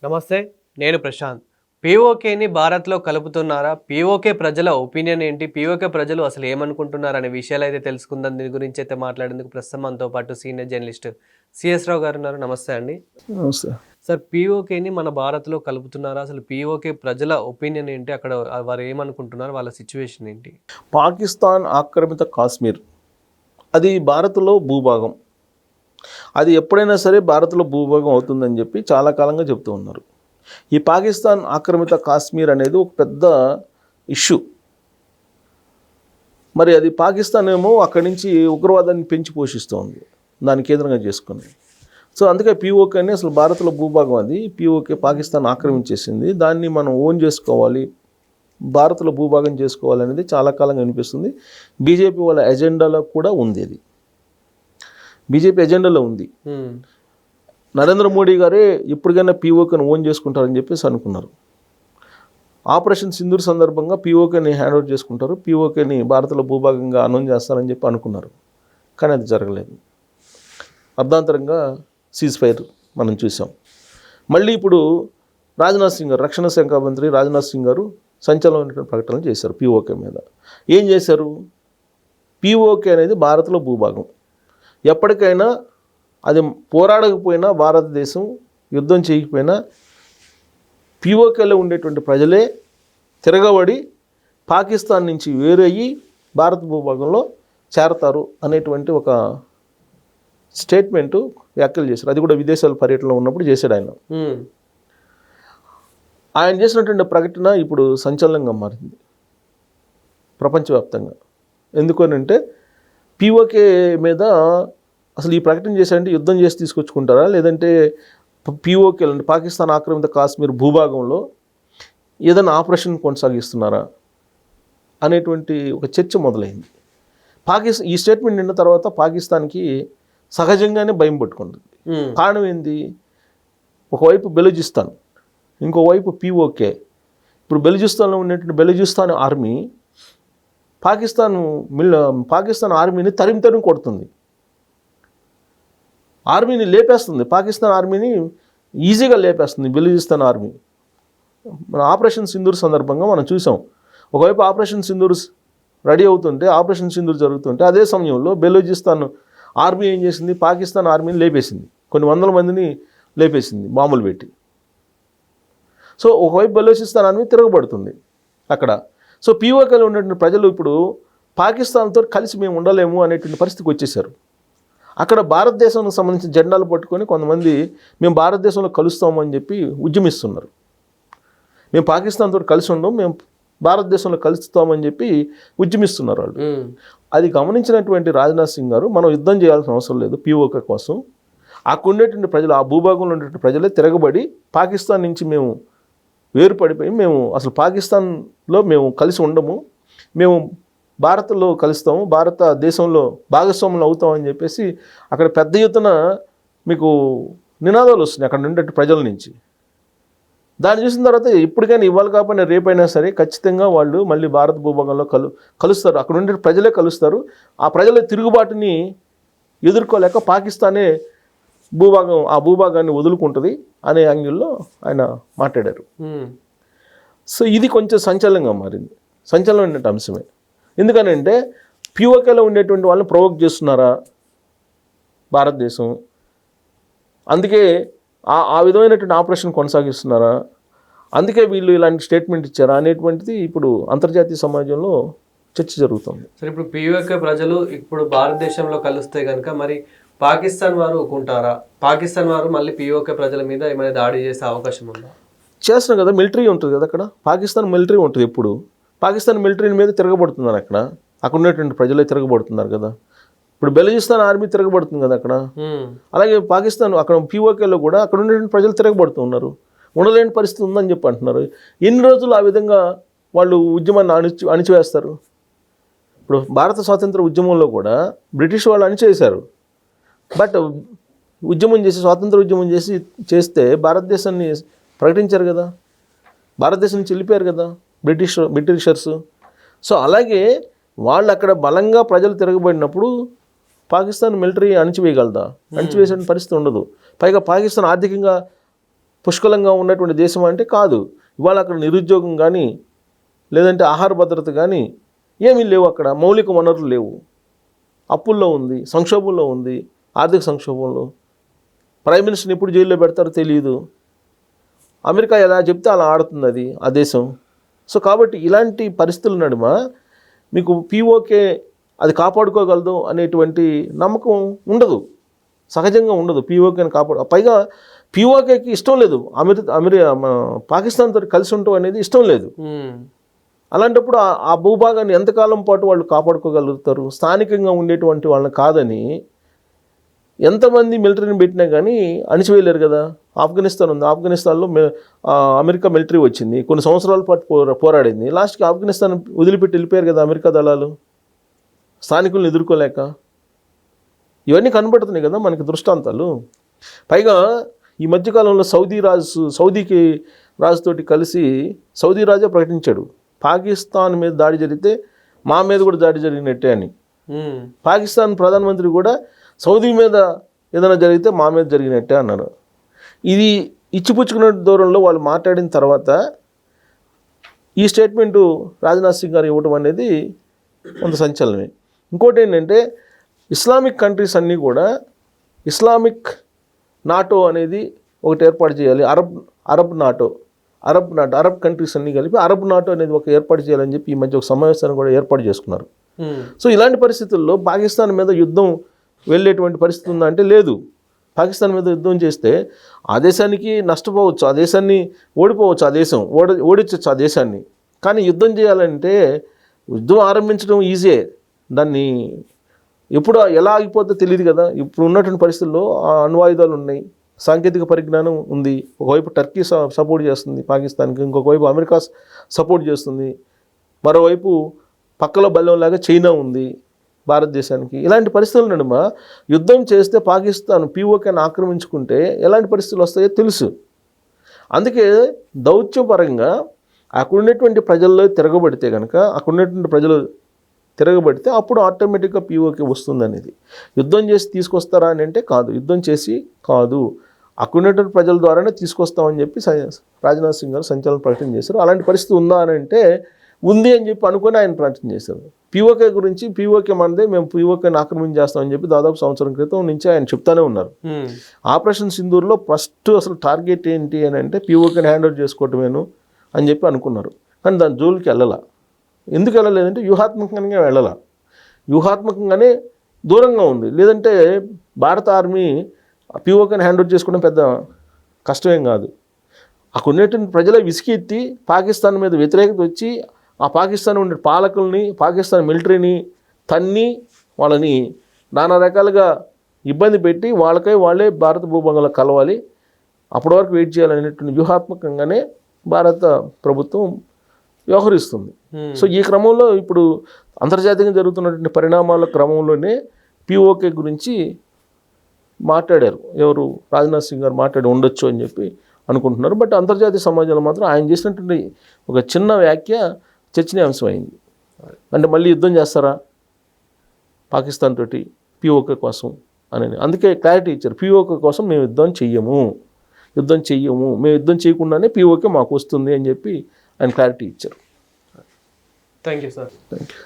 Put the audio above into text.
నమస్తే, నేను ప్రశాంత్. పీఓకేని భారత్లో కలుపుతున్నారా? పీఓకే ప్రజల ఒపీనియన్ ఏంటి? పీఓకే ప్రజలు అసలు ఏమనుకుంటున్నారు అనే విషయాలు అయితే తెలుసుకుందాం. దీని గురించి అయితే మాట్లాడేందుకు ప్రస్తుతం మనతో పాటు సీనియర్ జర్నలిస్ట్ సిఎస్ రావు గారు ఉన్నారు. నమస్తే అండి. నమస్తే సార్, పీఓకేని మన భారత్లో కలుపుతున్నారా? అసలు పీఓకే ప్రజల ఒపీనియన్ ఏంటి? అక్కడ వారు ఏమనుకుంటున్నారు? వాళ్ళ సిచ్యువేషన్ ఏంటి? పాకిస్తాన్ ఆక్రమిత కాశ్మీర్ అది భారత్లో భూభాగం. అది ఎప్పుడైనా సరే భారత్లో భూభాగం అవుతుందని చెప్పి చాలా కాలంగా చెప్తూ ఉన్నారు. ఈ పాకిస్తాన్ ఆక్రమిత కాశ్మీర్ అనేది ఒక పెద్ద ఇష్యూ. మరి అది పాకిస్తాన్ ఏమో అక్కడి నుంచి ఉగ్రవాదాన్ని పెంచి పోషిస్తోంది దాన్ని కేంద్రంగా చేసుకుని. సో అందుకే పీఓకే అని అసలు భారత్లో భూభాగం అది. పీఓకే పాకిస్తాన్ ఆక్రమించేసింది, దాన్ని మనం ఓన్ చేసుకోవాలి, భారత్లో భూభాగం చేసుకోవాలనేది చాలా కాలంగా అనిపిస్తుంది. బీజేపీ వాళ్ళ ఎజెండాలో కూడా ఉంది. అది బీజేపీ ఎజెండాలో ఉంది. నరేంద్ర మోడీ గారే ఎప్పటికైనా పీఓకేని ఓన్ చేసుకుంటారని చెప్పేసి అనుకున్నారు. ఆపరేషన్ సింధూర్ సందర్భంగా పీఓకేని హ్యాండ్ ఓవర్ చేసుకుంటారు, పీఓకేని భారత్లో భూభాగంగా అనౌన్స్ చేస్తారని చెప్పి అనుకున్నారు. కానీ అది జరగలేదు. అర్ధాంతరంగా సీజ్ ఫైర్ మనం చూసాం. మళ్ళీ ఇప్పుడు రాజ్నాథ్ సింగ్ గారు, రక్షణ శాఖ మంత్రి రాజ్నాథ్ సింగ్ గారు సంచలనమైన ప్రకటనలు చేశారు పీఓకే మీద. ఏం చేశారు? పీఓకే అనేది భారత్లో భూభాగం. ఎప్పటికైనా అది పోరాడకపోయినా, భారతదేశం యుద్ధం చేయకపోయినా పీఓకేలో ఉండేటువంటి ప్రజలే తిరగబడి పాకిస్తాన్ నుంచి వేరయ్యి భారత భూభాగంలో చేరతారు అనేటువంటి ఒక స్టేట్మెంటు వ్యాఖ్యలు చేశారు. అది కూడా విదేశాల పర్యటనలో ఉన్నప్పుడు చేశాడు ఆయన. ఆయన చేసినటువంటి ప్రకటన ఇప్పుడు సంచలనంగా మారింది ప్రపంచవ్యాప్తంగా. ఎందుకనంటే పీఓకే మీద అసలు ఈ ప్రకటన చేశారంటే యుద్ధం చేసి తీసుకొచ్చుకుంటారా, లేదంటే పీఓకే అంటే పాకిస్తాన్ ఆక్రమిత కాశ్మీర్ భూభాగంలో ఏదైనా ఆపరేషన్ కొనసాగిస్తున్నారా అనేటువంటి ఒక చర్చ మొదలైంది. ఈ స్టేట్మెంట్ నిన్న తర్వాత పాకిస్తాన్కి సహజంగానే భయం పట్టుకుంటుంది. కారణం ఏంది? ఒకవైపు బెలూచిస్తాన్, ఇంకోవైపు పీఓకే. ఇప్పుడు బెలూచిస్తాన్లో ఉన్నటువంటి బెలూచిస్తాన్ ఆర్మీ పాకిస్తాన్ ఆర్మీని తరిమి కొడుతుంది, ఆర్మీని లేపేస్తుంది. పాకిస్తాన్ ఆర్మీని ఈజీగా లేపేస్తుంది బెలూచిస్తాన్ ఆర్మీ. మన ఆపరేషన్ సింధూర్ సందర్భంగా మనం చూసాం. ఒకవైపు ఆపరేషన్ సింధూర్ రెడీ అవుతుంటే, ఆపరేషన్ సింధూర్ జరుగుతుంటే, అదే సమయంలో బెలూచిస్తాన్ ఆర్మీ ఏం చేసింది? పాకిస్తాన్ ఆర్మీని లేపేసింది, కొన్ని వందల మందిని లేపేసింది బాంబులు పెట్టి. సో ఒకవైపు బెలూచిస్తాన్ ఆర్మీ తిరగబడుతుంది అక్కడ. సో పీఓకేలో ఉన్నటువంటి ప్రజలు ఇప్పుడు పాకిస్తాన్తో కలిసి మేము ఉండలేము అనేటువంటి పరిస్థితికి వచ్చేసారు. అక్కడ భారతదేశానికి సంబంధించిన జెండాలు పట్టుకొని కొంతమంది మేము భారతదేశంలో కలుస్తాము అని చెప్పి ఉద్యమిస్తున్నారు. మేము పాకిస్తాన్తో కలిసి ఉండం, మేము భారతదేశంలో కలుస్తామని చెప్పి ఉద్యమిస్తున్నారు వాళ్ళు. అది గమనించినటువంటి రాజ్నాథ్ సింగ్ గారు, మనం యుద్ధం చేయాల్సిన అవసరం లేదు పీఓకే కోసం, అక్కడ ఉండేటువంటి ప్రజలు, ఆ భూభాగంలో ఉండేటువంటి ప్రజలే తిరగబడి పాకిస్తాన్ నుంచి మేము వేరుపడిపోయి మేము అసలు పాకిస్తాన్లో మేము కలిసి ఉండము, మేము భారత్లో కలుస్తాము, భారతదేశంలో భాగస్వాములు అవుతామని చెప్పేసి అక్కడ పెద్ద ఎత్తున మీకు నినాదాలు వస్తున్నాయి అక్కడ ఉండే ప్రజల నుంచి. దాన్ని చూసిన తర్వాత ఇప్పటికైనా ఇవాళ కాకపోయినా రేపైనా సరే ఖచ్చితంగా వాళ్ళు మళ్ళీ భారత భూభాగంలో కలుస్తారు. అక్కడ ఉండే ప్రజలే కలుస్తారు. ఆ ప్రజల తిరుగుబాటుని ఎదుర్కోలేక పాకిస్తానే ఆ భూభాగాన్ని వదులుకుంటుంది అనే యాంగిల్లో ఆయన మాట్లాడారు. సో ఇది కొంచెం సంచలనంగా మారింది, సంచలనమైన అంశమే. ఎందుకనంటే పీఓకేలో ఉండేటువంటి వాళ్ళని ప్రొవోక్ చేస్తున్నారా భారతదేశం, అందుకే ఆ విధమైనటువంటి ఆపరేషన్ కొనసాగిస్తున్నారా, అందుకే వీళ్ళు ఇలాంటి స్టేట్మెంట్ ఇచ్చారా అనేటువంటిది ఇప్పుడు అంతర్జాతీయ సమాజంలో చర్చ జరుగుతుంది. సరే, ఇప్పుడు పీఓకే ప్రజలు ఇప్పుడు భారతదేశంలో కలిస్తే కనుక మరి పాకిస్తాన్ వారు ఒప్పుకుంటారా? పాకిస్తాన్ వారు మళ్ళీ పీఓకే ప్రజల మీద ఏమైనా దాడి చేసే అవకాశం ఉందా? చేస్తున్నాం కదా, మిలిటరీ ఉంటుంది కదా అక్కడ, పాకిస్తాన్ మిలిటరీ ఉంటుంది. ఎప్పుడు పాకిస్తాన్ మిలిటరీ మీద తిరగబడుతున్నారు అక్కడ ఉన్నటువంటి ప్రజలే తిరగబడుతున్నారు కదా. ఇప్పుడు బెలూచిస్తాన్ ఆర్మీ తిరగబడుతుంది కదా అక్కడ. అలాగే పాకిస్తాన్ అక్కడ పీఓకేలో కూడా అక్కడ ఉండేటువంటి ప్రజలు తిరగబడుతున్నారు, ఉండలేని పరిస్థితి ఉందని చెప్పి అంటున్నారు. ఎన్ని రోజులు ఆ విధంగా వాళ్ళు ఉద్యమాన్ని అణిచివేస్తారు? ఇప్పుడు భారత స్వాతంత్ర ఉద్యమంలో కూడా బ్రిటిష్ వాళ్ళు అణిచివేశారు. బట్ స్వాతంత్ర ఉద్యమం చేస్తే భారతదేశాన్ని ప్రకటించారు కదా, భారతదేశం నుంచి వెళ్ళిపోయారు కదా బ్రిటిషర్స్. సో అలాగే వాళ్ళు అక్కడ బలంగా ప్రజలు తిరగబడినప్పుడు పాకిస్తాన్ మిలిటరీ అణిచివేయగలదా? అణిచివేసే పరిస్థితి ఉండదు. పైగా పాకిస్తాన్ ఆర్థికంగా పుష్కలంగా ఉన్నటువంటి దేశం అంటే కాదు. ఇవాళ అక్కడ నిరుద్యోగం కానీ లేదంటే ఆహార భద్రత కానీ ఏమీ లేవు. అక్కడ మౌలిక వనరులు లేవు. అప్పుల్లో ఉంది, సంక్షోభంలో ఉంది, ఆర్థిక సంక్షోభంలో. ప్రైమ్ మినిస్టర్ని ఎప్పుడు జైల్లో పెడతారో తెలియదు. అమెరికా ఎలా చెప్తే అలా ఆడుతుంది అది ఆ దేశం. సో కాబట్టి ఇలాంటి పరిస్థితుల నడుమ మీకు పీఓకే అది కాపాడుకోగలదు అనేటువంటి నమ్మకం ఉండదు, సహజంగా ఉండదు. పీఓకేని పైగా పీఓకేకి ఇష్టం లేదు పాకిస్తాన్తో కలిసి ఉండటం అనేది ఇష్టం లేదు. అలాంటప్పుడు ఆ భూభాగాన్ని ఎంతకాలం పాటు వాళ్ళు కాపాడుకోగలుగుతారు? స్థానికంగా ఉండేటువంటి వాళ్ళని కాదని ఎంతమంది మిలిటరీని పెట్టినా కానీ అణిచివేయలేరు కదా. ఆఫ్ఘనిస్తాన్ ఉంది, ఆఫ్ఘనిస్తాన్లో అమెరికా మిలిటరీ వచ్చింది, కొన్ని సంవత్సరాల పాటు పోరాడింది. లాస్ట్కి ఆఫ్ఘనిస్తాన్ వదిలిపెట్టి వెళ్ళిపోయారు కదా అమెరికా దళాలు, స్థానికులను ఎదుర్కోలేక. ఇవన్నీ కనబడుతున్నాయి కదా మనకి దృష్టాంతాలు. పైగా ఈ మధ్యకాలంలో సౌదీకి రాజుతోటి కలిసి సౌదీ రాజా ప్రకటించాడు, పాకిస్తాన్ మీద దాడి జరిగితే మా మీద కూడా దాడి జరిగినట్టే అని. పాకిస్తాన్ ప్రధానమంత్రి కూడా సౌదీ మీద ఏదైనా జరిగితే మా మీద జరిగినట్టే అన్నారు. ఇది ఇచ్చిపుచ్చుకునే దూరంలో వాళ్ళు మాట్లాడిన తర్వాత ఈ స్టేట్మెంటు రాజ్నాథ్ సింగ్ గారు ఇవ్వడం అనేది కొంత సంచలనమే. ఇంకోటి ఏంటంటే ఇస్లామిక్ కంట్రీస్ అన్నీ కూడా ఇస్లామిక్ నాటో అనేది ఒకటి ఏర్పాటు చేయాలి. అరబ్ కంట్రీస్ అన్నీ కలిపి అరబ్ నాటో అనేది ఒక ఏర్పాటు చేయాలని చెప్పి ఈ మధ్య ఒక సమావేశాన్ని కూడా ఏర్పాటు చేసుకున్నారు. సో ఇలాంటి పరిస్థితుల్లో పాకిస్తాన్ మీద యుద్ధం వెళ్ళేటువంటి పరిస్థితి ఉందా అంటే లేదు. పాకిస్తాన్ మీద యుద్ధం చేస్తే ఆ దేశానికి నష్టపోవచ్చు, ఆ దేశాన్ని ఓడిపోవచ్చు, ఆ దేశం ఓడించవచ్చు ఆ దేశాన్ని. కానీ యుద్ధం చేయాలంటే యుద్ధం ఆరంభించడం ఈజీయే, దాన్ని ఎప్పుడు ఎలా ఆగిపోతే తెలియదు కదా. ఇప్పుడు ఉన్నటువంటి పరిస్థితుల్లో అణ్వాయుధాలు ఉన్నాయి, సాంకేతిక పరిజ్ఞానం ఉంది. ఒకవైపు టర్కీ సపోర్ట్ చేస్తుంది పాకిస్తాన్కి, ఇంకొక వైపు అమెరికా సపోర్ట్ చేస్తుంది, మరోవైపు పక్కలో బల్లంలాగా చైనా ఉంది భారతదేశానికి. ఇలాంటి పరిస్థితుల నడుమ యుద్ధం చేస్తే పాకిస్తాన్ పీఓకేని ఆక్రమించుకుంటే ఎలాంటి పరిస్థితులు వస్తాయో తెలుసు. అందుకే దౌత్యపరంగా అక్కడ ఉన్నటువంటి ప్రజల్లో తిరగబడితే కనుక, అక్కడ ఉన్నటువంటి ప్రజలు తిరగబడితే అప్పుడు ఆటోమేటిక్గా పీఓకే వస్తుంది అనేది. యుద్ధం చేసి తీసుకొస్తారా అని అంటే కాదు, యుద్ధం చేసి కాదు, అక్కడ ఉన్నటువంటి ప్రజల ద్వారానే తీసుకొస్తామని చెప్పి రాజ్నాథ్ సింగ్ గారు సంచలన ప్రకటన చేశారు. అలాంటి పరిస్థితి ఉందా అని అంటే ఉంది అని చెప్పి అనుకుని ఆయన ప్రకటన చేశారు. పీఓకే గురించి పీఓకే మనదే, మేము పీఓకేని ఆక్రమించేస్తామని చెప్పి దాదాపు సంవత్సరం క్రితం నుంచి ఆయన చెప్తానే ఉన్నారు. ఆపరేషన్ సింధూర్లో ఫస్ట్ అసలు టార్గెట్ ఏంటి అని అంటే పీఓకేని హ్యాండ్ ఓవర్ చేసుకోవటమేను అని చెప్పి అనుకున్నారు. కానీ దాని జోలికి వెళ్ళాల. ఎందుకు వెళ్ళలేదంటే వ్యూహాత్మకంగానే వెళ్ళాల, వ్యూహాత్మకంగానే దూరంగా ఉంది. లేదంటే భారత ఆర్మీ పీఓకేని హ్యాండ్ ఓవర్ చేసుకోవడం పెద్ద కష్టమేం కాదు. అక్కడ ఉన్నటువంటి ప్రజల విసికెత్తి పాకిస్తాన్ మీద వ్యతిరేకత వచ్చి ఆ పాకిస్తాన్ ఉండే పాలకుల్ని, పాకిస్తాన్ మిలిటరీని తన్ని వాళ్ళని నానా రకాలుగా ఇబ్బంది పెట్టి వాళ్ళే భారత భూభాగంలో కలవాలి, అప్పటి వరకు వెయిట్ చేయాలనేటువంటి వ్యూహాత్మకంగానే భారత ప్రభుత్వం వ్యవహరిస్తుంది. సో ఈ క్రమంలో ఇప్పుడు అంతర్జాతీయంగా జరుగుతున్నటువంటి పరిణామాల క్రమంలోనే పీఓకే గురించి మాట్లాడారు. ఎవరు? రాజ్నాథ్ సింగ్ గారు మాట్లాడి ఉండొచ్చు అని చెప్పి అనుకుంటున్నారు. బట్ అంతర్జాతీయ సమాజంలో మాత్రం ఆయన చేసినటువంటి ఒక చిన్న వ్యాఖ్య చర్చనీయాంశం అయింది. అంటే మళ్ళీ యుద్ధం చేస్తారా పాకిస్తాన్ తోటి పీఓకే కోసం అని. అందుకే క్లారిటీ ఇచ్చారు, పీఓకే కోసం మేము యుద్ధం చెయ్యము, మేము యుద్ధం చేయకుండానే పీఓకే మాకు వస్తుంది అని చెప్పి ఆయన క్లారిటీ ఇచ్చారు. Thank you sir. Thank you.